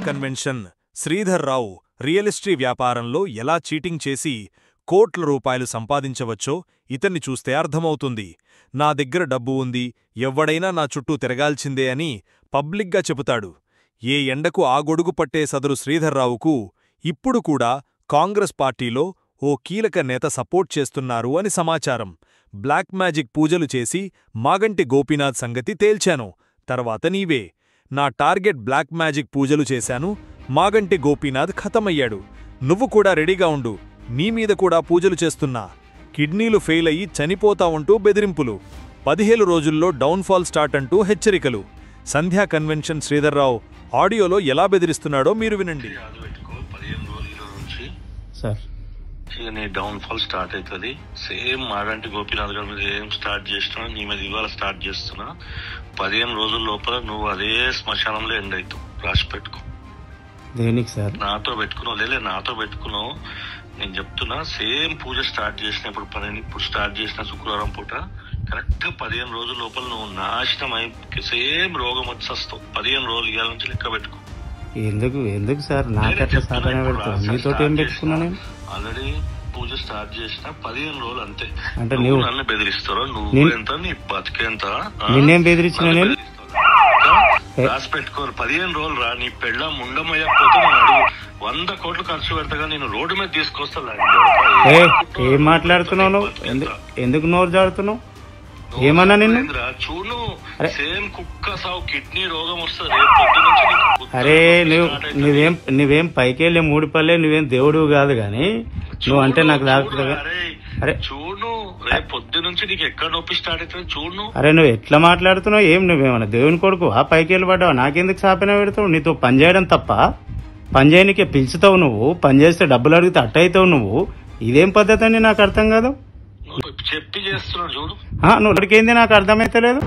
Convention Sridhar రావు real estate వ్యాపారంలో ఎలా cheating చేసి కోట్ల రూపాయలు సంపాదించవచ్చో ఇతన్ని చూస్తే అర్థమవుతుంది. నా దగ్గర డబ్బు ఉంది, ఎవ్వడైనా నా చుట్టూ తిరగాల్సిందే అని పబ్లిక్గా చెబుతాడు. ఏ ఎండకు ఆ గొడుగు పట్టే సదరు శ్రీధర్రావుకు ఇప్పుడు కూడా కాంగ్రెస్ పార్టీలో ఓ కీలక నేత సపోర్ట్ చేస్తున్నారు అని సమాచారం. బ్లాక్ మ్యాజిక్ పూజలు చేసి మాగంటి గోపీనాథ్ సంగతి తేల్చాను. తర్వాత నీవే. నా టార్గెట్ బ్లాక్ మ్యాజిక్ పూజలు చేశాను, మాగంటి గోపీనాథ్ ఖతమయ్యాడు. నువ్వు కూడా రెడీగా ఉండు, నీమీద కూడా పూజలు చేస్తున్నా. కిడ్నీలు ఫెయిల్ అయ్యి చనిపోతావుంటూ బెదిరింపులు, 15 రోజుల్లో డౌన్ఫాల్ స్టార్ట్ అంటూ హెచ్చరికలు. సంధ్యా కన్వెన్షన్ శ్రీధర్రావు ఆడియోలో ఎలా బెదిరిస్తున్నాడో మీరు వినండి. నీ డౌన్ ఫాల్ స్టార్ట్ అవుతుంది. సేమ్ మాగంటి గోపీనాథ్ గారి మీద ఏం స్టార్ట్ చేసినా నీ మీద ఇవాళ స్టార్ట్ చేస్తున్నా. 15 రోజుల లోపల నువ్వు అదే శ్మశానంలో ఎండ్ అవుతావు. రాసి పెట్టుకో. దేనికి సార్? నాతో పెట్టుకున్నావు లేలే, నాతో పెట్టుకున్నావు. నేను చెప్తున్నా, సేమ్ పూజ స్టార్ట్ చేసిన ఇప్పుడు స్టార్ట్ చేసిన శుక్రవారం పూట కరెక్ట్ గా 15 రోజుల లోపల నువ్వు నాశనం అయి సేమ్ రోగం వచ్చి వస్తావు. 15 రోజులు ఇవాళ నుంచి లెక్క పెట్టుకో. ఎందుకు సార్ నాకట్లా సాధన పెడతావు? నీతో ఏం పెట్టుకున్నా నేను? ఆల్రెడీ పూజ స్టార్ట్ చేసిన 15 రోజులు అంతే. అంటే నువ్వు నన్ను బెదిరిస్తారో? నువ్వు ఎంత, నీ బతికేంత? నిన్నేం బెదిరించిన నేను? రాసి పెట్టుకోరు. 15 రోజులు రా. నీ పెళ్ళ ముండమయ్యకపోతే నేను అడుగు 100 కోట్లు ఖర్చు పెడతాగా నేను రోడ్డు మీద తీసుకొస్తా. ఏం మాట్లాడుతున్నావు నువ్వు? ఎందుకు నోరు జాడుతున్నావు? ఏమన్నా నిన్ను? చూడు, సేమ్ కుక్క సావు కిడ్నీ రోగం వస్తుంది. అరే నువ్వేం పైకెళ్ళే 3 పల్లె, నువ్వేం దేవుడు కాదు గాని నువ్వు అంటే నాకు దాకుతుందా? అరే చూడు, రేపు పొద్దు నుంచి నీకు ఎక్కడ నొప్పి స్టార్ట్ అవుతుంది చూడు. అరే నువ్వు ఎట్లా మాట్లాడుతున్నావు? నువ్వేమన్నా దేవుని కొడుకు ఆ పైకెళ్ళి పడ్డావు? నాకెందుకు సాపిన పెడతావు? నీతో పని చేయడం తప్ప పని చేయనికే పిలుచుతావు నువ్వు. పని చేస్తే డబ్బులు అడిగితే అట్ట అవుతావు నువ్వు. ఇదేం పద్ధతి అని నాకు అర్థం కాదు. చెప్పి చేస్తున్నావు చూడు. నువ్వు అడిగేంది నాకు అర్థమైతే లేదు.